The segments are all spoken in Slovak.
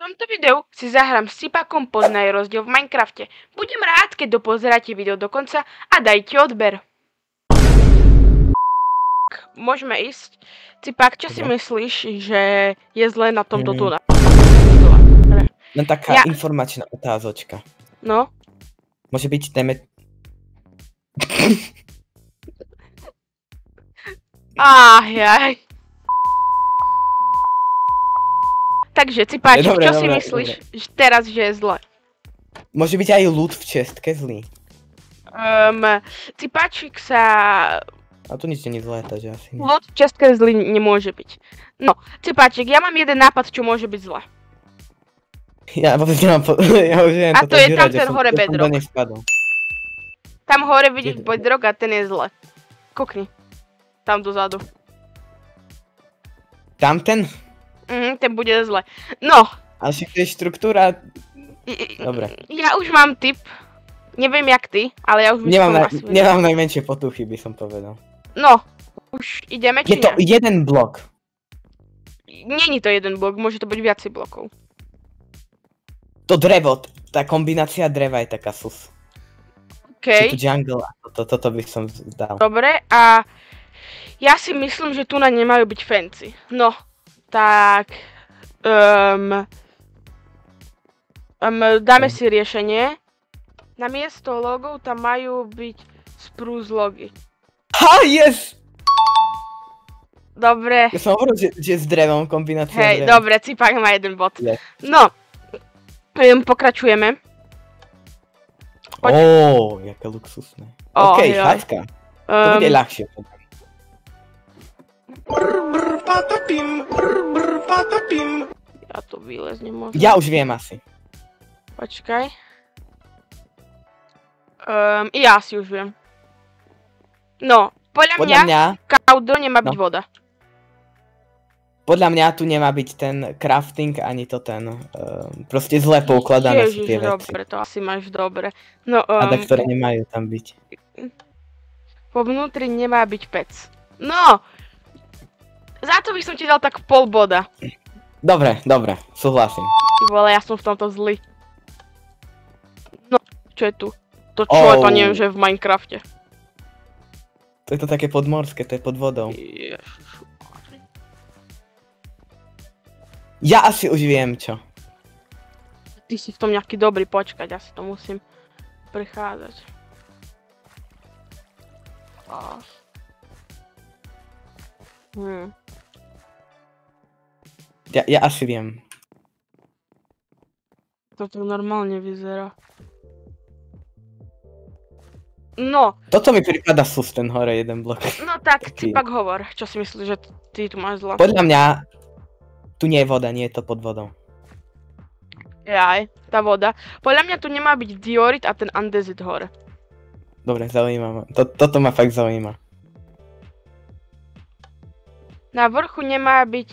tomto videu si zahrám s Cipakom Poznaj rozdiel v Minecrafte. Budem rád, keď dopozeráte video do konca a dajte odber. Môžeme ísť. Cipak, čo si myslíš, že je zlé na tomto tu? Len taká informačná otázočka. No? Môže byť téme... Jaj. Takže, Cipáčik, čo si myslíš teraz, že je zle? Môže byť aj loot v čestke zlý. Cipáčik sa... A to nič nie je zlé, takže asi nie. Loot v čestke zlý nemôže byť. No, Cipáčik, ja mám jeden nápad, čo môže byť zle. Ja vôbec nemám ja už neviem a to je tam ten hore bedrock. Tam hore vidíš bedrock a ten je zle. Kukni. Tam dozadu. Tamten? Ten bude zle. No. Ale však to je štruktúra... Dobre. Ja už mám tip. Neviem jak ty, ale ja už nemám najmenšie potuchy, by som povedal. No. Už ideme, či je to jeden blok. Není to jeden blok, môže to byť viacej blokov. To drevo, tá kombinácia dreva je taká sus. Okej. Či to jungle, toto by som dal. Dobre, a ja si myslím, že tu na nemajú byť fancy. No, tak... dáme si riešenie. Namiesto logov tam majú byť spruce logy. Ha, yes! Dobre. Ja som hovoril, že s drevom, kombinácia Hej, drevom. dobre, Cipak má jeden bod. Yes. No, pokračujeme. Jaké luxusné. Okej, chatka. To bude ľahšie. Ja to vyleznem možno. Ja už viem asi. Počkaj. Ja si už viem. No, podľa mňa kaudo nemá byť voda. Podľa mňa tu nemá byť ten crafting, ani to ten, proste zle poukladané sú tie veci. Dobre, to asi máš dobre. No, ktoré nemajú tam byť. Po vnútri nemá byť pec. No! Za to by som ti dal tak pol boda. Dobre, súhlasím. Ty vole, ja som v tomto zlý. No, čo je tu? To čo je to, neviem, že je v Minecrafte. To je to také podmorské, to je pod vodou. Ježišu. Ja asi už viem čo. Ty si v tom nejaký dobrý, počkať, ja si to musím prechádzať. Ja asi viem. Toto normálne vyzerá. No. Toto mi prípada sus, ten hore jeden blok. No tak, Cipak hovor, čo si myslíš, že ty tu máš zlo? Podľa mňa tu nie je voda, nie je to pod vodou. Jaj, tá voda. Podľa mňa tu nemá byť diorit a ten andezit hore. Dobre, zaujíma ma. Toto ma fakt zaujíma. Na vrchu nemá byť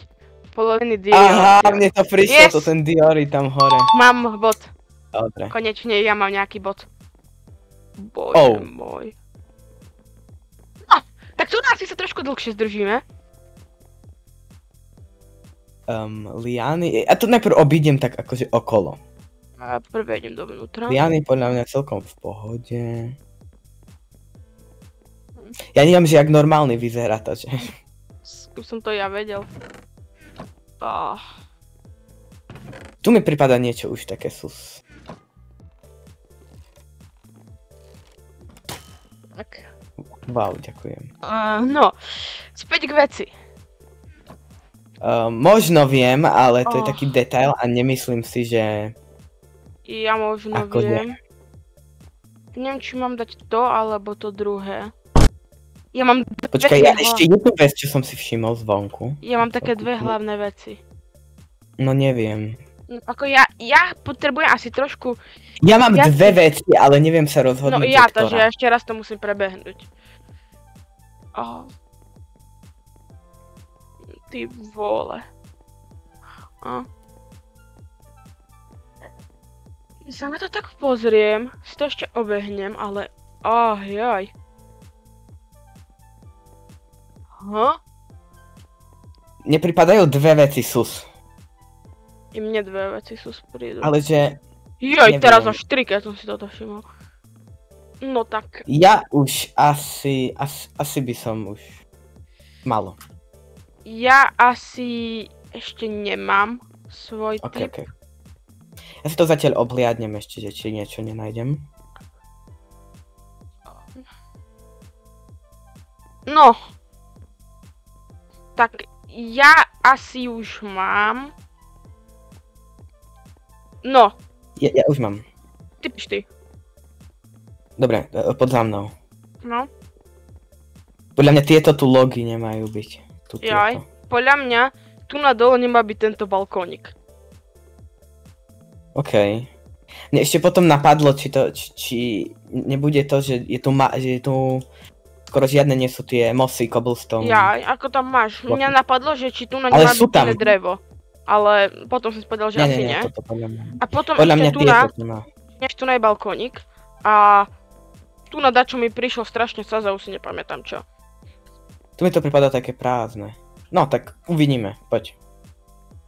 polovený diorit. Aha, mne to prišlo, to ten diorit tam hore. Mám bod. Dobre. Konečne ja mám nejaký bod. Bože môj. No, tak tu asi sa trošku dlhšie zdržíme. Liany, a to najprv obídem tak akože okolo. A prvé idem dovnútra. Liany podľa mňa celkom v pohode. Ja neviem, že jak normálny vyzerá to, že... Už som to ja vedel. Tu mi pripadá niečo už také sus. Tak. Wow, ďakujem. No, späť k veci. Možno viem, ale to je taký detail a nemyslím si, že... Ja možno viem. Neviem, či mám dať to, alebo to druhé. Ja mám Počkaj, ja ešte jednu vec, čo som si všimol zvonku. Ja mám také dve hlavné veci. No neviem. Ako ja potrebujem asi trošku... Ja mám dve veci, ale neviem sa rozhodnúť, že ktorá. Takže ja ešte raz to musím prebehnúť. Ty vole. Ja sa na to tak pozriem, si to ešte obehnem, ale... jaj. Mne pripadajú dve veci sus. I mne dve veci sú spredu. Ale že Joj, neviem. teraz až 3, keď som si toto všimol. No tak, ja už asi by som už malo. ja asi ešte nemám svoj Ok, typ. ok. Ja si to zatiaľ obhliadnem ešte, že či niečo nenájdem. No. Tak, ja asi už mám. No, Ja už mám. ty píš ty. Dobre, poď za mnou. No, Podľa mňa tieto tu logy nemajú byť. Tu jaj. tieto. Podľa mňa, tu na dole nemá byť tento balkónik. OK. Mne ešte potom napadlo, či nebude to, že je tu skoro žiadne nie sú tie mossy, cobblestone. Jaj, ako tam máš? Bloky. Mňa napadlo, že či tu na Ale nemá sú byť tam. iné drevo. Ale potom som si povedal, že asi nie. Toto podľa mňa. A potom Podľa mňa ešte tu na, tieto tu má. ešte tu na je balkónik. A tu na dačo mi prišlo strašne saza, už si nepamätám čo. Tu mi to pripadá také prázdne. No, tak uvidíme, poď.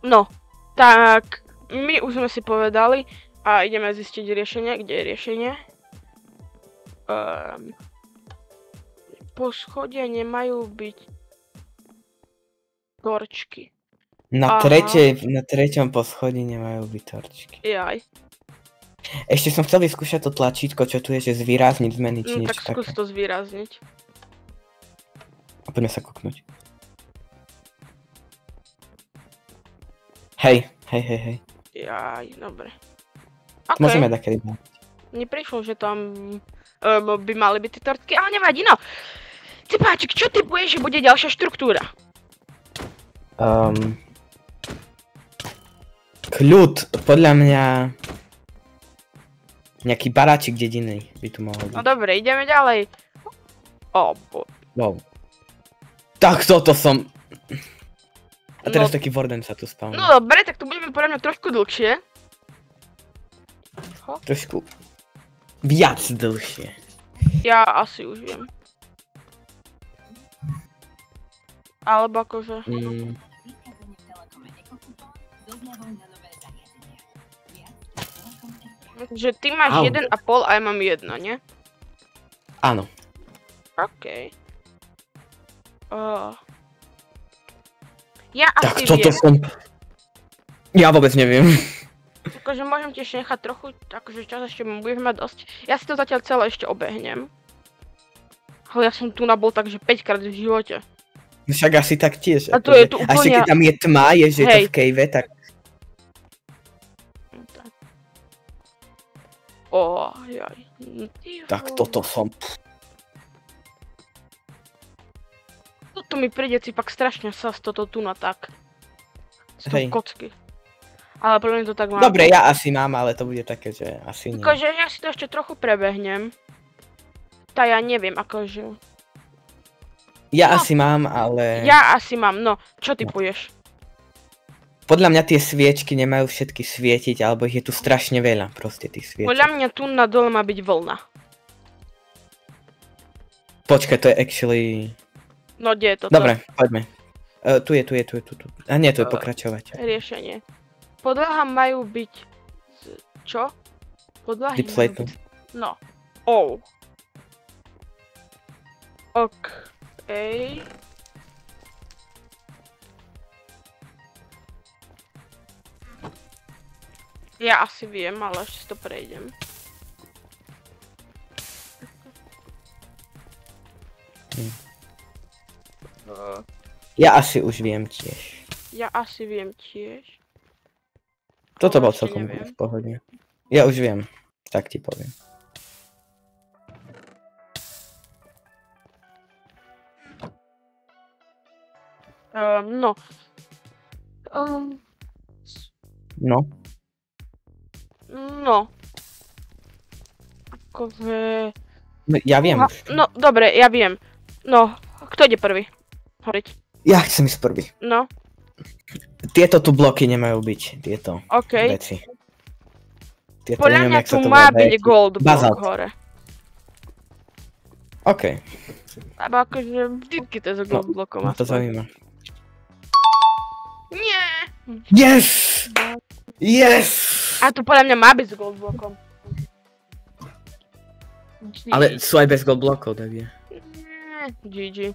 No, tak my už sme si povedali a ideme zistiť riešenie. Kde je riešenie? Poschodia nemajú byť torčky. Na Aha. treťom poschodí nemajú byť torčky. Jaj. Ešte som chcel vyskúšať to tlačítko, čo tu je, že zvýrazniť, zmeniť, či No niečo tak skús také. to zvýrazniť. A poďme sa kúknuť. Hej. Jaj, dobre. Môžeme Okej, takedy dať. mne prišlo, že tam by mali byť tie tortky, ale nevadí, no. Cepáčik, čo ty budeš, že bude ďalšia štruktúra? Kľud, podľa mňa... Nejaký baráčik dedinej by tu mohol byť. No dobre, ideme ďalej. Wow. Tak toto som... A teraz No. taký Warden sa tu spavnil. No dobre, tak tu budeme podľa mňa trošku dlhšie. Trošku... Viac dlhšie. Ja asi už viem. Alebo akože... Že ty máš Au. 1,5 a ja mám 1, nie? Áno. OK. Ja Tak asi toto viem. som... Ja vôbec neviem. Akože môžem tiež nechať trochu, akože čas ešte budeš mať dosť. Ja si to zatiaľ celé ešte obehnem. Ale ja som tu nabol takže 5 krát v živote. Však asi tak tiež. A to je tu A ešte úplne- keď tam je tma, je, že je to Hej. v cave, tak... Jaj. Tak toto som... Toto mi príde si pak strašne sas toto tu na tak. Z toho Hej. kocky. Ale pre mňa to tak má. Dobre, ja asi mám, ale to bude také, že asi nie. Akože ja si to ešte trochu prebehnem. Tá ja neviem, akože... Ja No. asi mám, ale... Ja asi mám, no. Čo ty poješ? Podľa mňa tie sviečky nemajú všetky svietiť, alebo ich je tu strašne veľa, proste tých sviečok. Podľa mňa tu na dole má byť vlna. Počkaj, to je actually... No kde je toto? Dobre, poďme. Tu je. A nie, tu je pokračovať. Riešenie. Podlaha majú byť... Čo? Podlahy Deep majú slate. byť... No. Oh. Okej. Ja asi viem, ale ešte si to prejdem. Ja asi už viem tiež. Ja asi viem tiež. Toto Ale bol ešte celkom neviem. v pohode. Ja už viem, tak ti poviem. No. No. No. Akože... Ja viem Aha, už. no, dobre, ja viem. No, kto ide prvý? Hovoriť. Ja chcem ísť prvý. No, Tieto tu bloky nemajú byť, tieto okej. veci. Tieto, Podľa neviem, mňa jak sa tu to má volá, byť jaký- gold block bazalt. hore. OK, Lebo akože vždycky to je za gold blockom ma to aspoň. zaujíma. Nie! Yes! Yes! A tu podľa mňa má byť s goldblokom. Ale sú aj bez gold blokov, tak je. GG.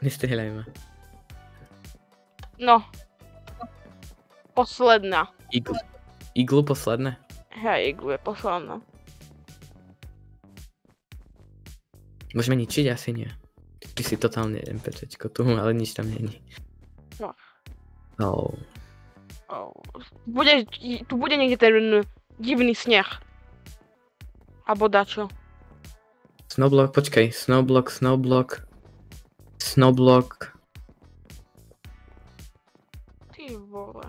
Nestrieľaj ma. No. Posledná. Iglu posledné? Hej, iglu je posledná. Môžeme ničiť? Asi nie. Ty si totálne NPCčko tu, ale nič tam není. No. Oh. Tu bude niekde ten divný sneh. Abo dačo. Snowblock, počkaj. Snowblock. Ty vole.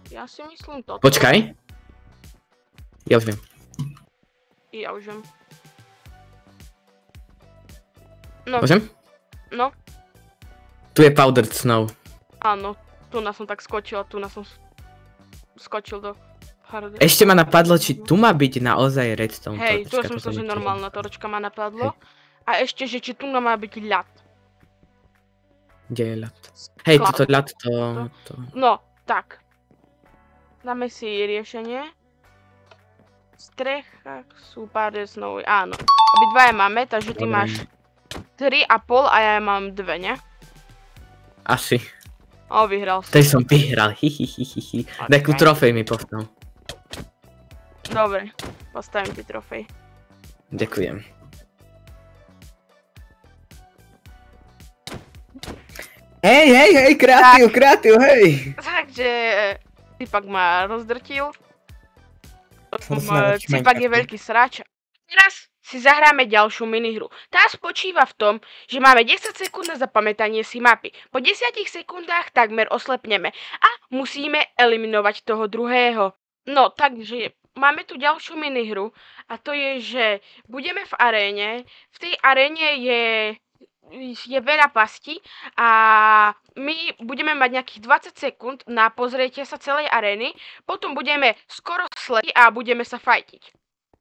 Ja si myslím toto. Počkaj. Ja už viem. Ja už viem. No. Môžem? No. Tu je powdered snow. Áno. Tu nás som tak skočil a tu nás som skočil do hardy. Ešte ma napadlo, či tu má byť naozaj redstone. Hej, tu som myslel, že normálna torčka ma napadlo. A ešte, že či tu má byť ľad. Kde je ľad? Hej, toto ľad to... No, tak. Dáme si riešenie. V strechách sú pár snowy, áno. Obidvaja máme, takže ty máš 3,5 a ja mám 2, ne? Asi. O, vyhral som. Tej som vyhral, hihihihihi. Takú trofej mi postav. Dobre, postavím ti trofej. Ďakujem. Hej, kreatív, hej! Takže Cipak ma rozdrtil. Som sa Cipak je veľký srač. Teraz si zahráme ďalšiu minihru. Tá spočíva v tom, že máme 10 sekúnd na zapamätanie si mapy. Po 10 sekundách takmer oslepneme a musíme eliminovať toho druhého. No, takže máme tu ďalšiu minihru a to je, že budeme v aréne. V tej aréne je veľa pastí a my budeme mať nejakých 20 sekúnd na pozrietie sa celej arény, potom budeme skoro slepí a budeme sa fajtiť.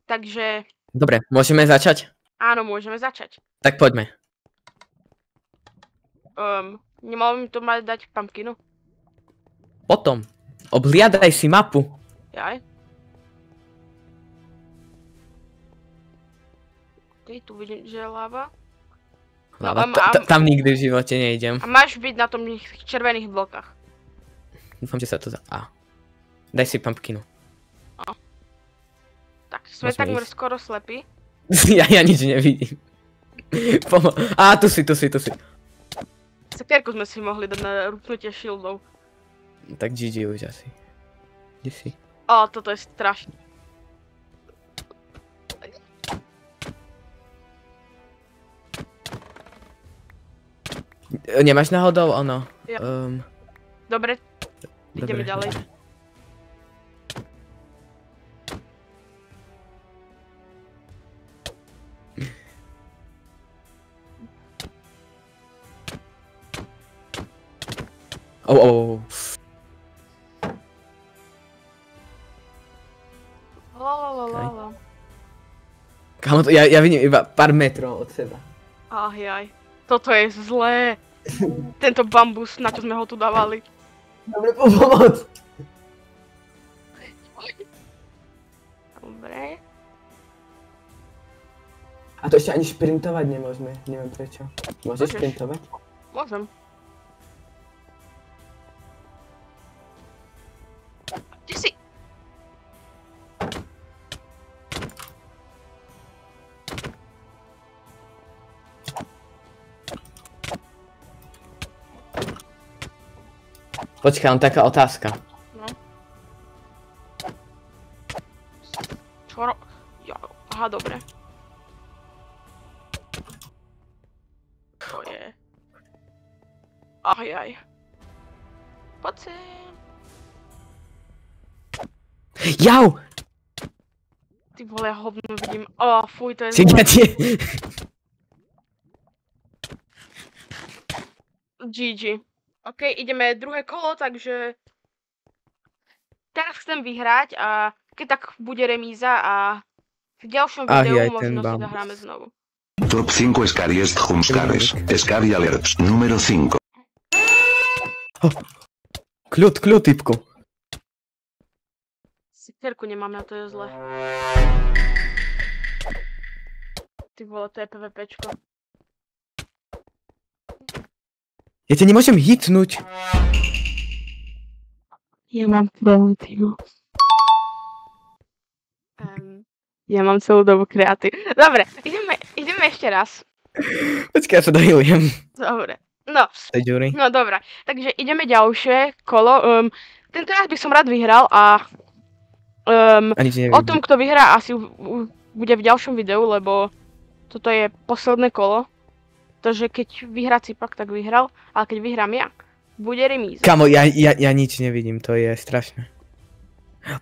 Takže... Dobre, môžeme začať? Áno, môžeme začať. Tak poďme. Nemal mi to mať dať pumpkinu? Potom, obhliadaj si mapu. Jaj. Okej, tu vidím, že je lava. Lava, tam nikdy v živote nejdem. A máš byť na tom červených blokách. Dúfam, že sa to Daj si pumpkinu. Tak, sme takmer skoro slepí. Ja nič nevidím. Á, tu si. Sekierku sme si mohli dať na rupnutie shieldov. Tak GG už asi. Kde si? Toto je strašné. Nemáš náhodou ono? Ja. Dobre, ideme ďalej. Kámo, ja vidím iba pár metrov od seba. Jaj, toto je zlé. Tento bambus, na čo sme ho tu dávali. Dobre, pomoc! Dobre. A to ešte ani šprintovať nemôžeme, neviem prečo. Môžeš šprintovať? Môžem. Ty si... Počkaj, len taká otázka. No. Aha, dobre. To je... Jaj. Poď sem. Jau! Ty vole, ja hovno vidím. Fuj, to je zlé. GG. OK, ideme druhé kolo, takže... Teraz chcem vyhrať a keď tak bude remíza a v ďalšom videu možno si zahráme znovu. Top 5 scariest jumpscares. Scary alerts número 5. Kľud, typku. Sikerku nemám, na to je zle. Ty vole, to je PvPčko. Ja ťa nemôžem hitnúť. Ja mám kreatívu. Ja mám celú dobu kreatív. Dobre, ideme ešte raz. Počkaj, ja sa dohilujem. Dobre. No, Jury. no dobré. Takže ideme ďalšie kolo. Tentoraz by som rád vyhral a o tom, kto vyhrá, asi bude v ďalšom videu, lebo toto je posledné kolo. Takže keď vyhrá Cipak, tak vyhral, ale keď vyhrám ja, bude remíza. Kamo, ja nič nevidím, to je strašné.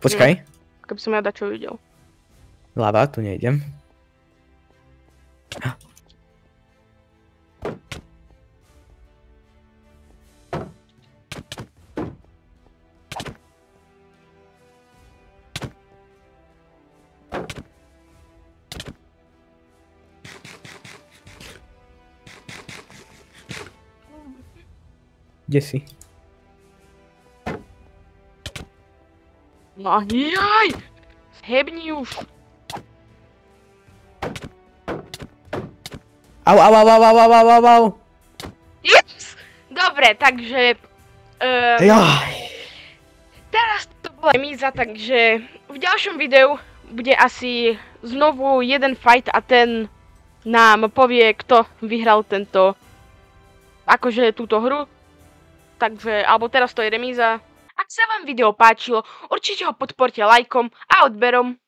Počkaj. Keby som ja dačo videl. Lava, tu nejdem. Kde si? No jaj! Hebni už! Au. Yes! Dobre, takže... Jaj. Teraz to bola remíza, takže v ďalšom videu bude asi znovu jeden fight a ten nám povie, kto vyhral túto hru. Takže, alebo teraz to je remíza. Ak sa vám video páčilo, určite ho podporte lajkom a odberom.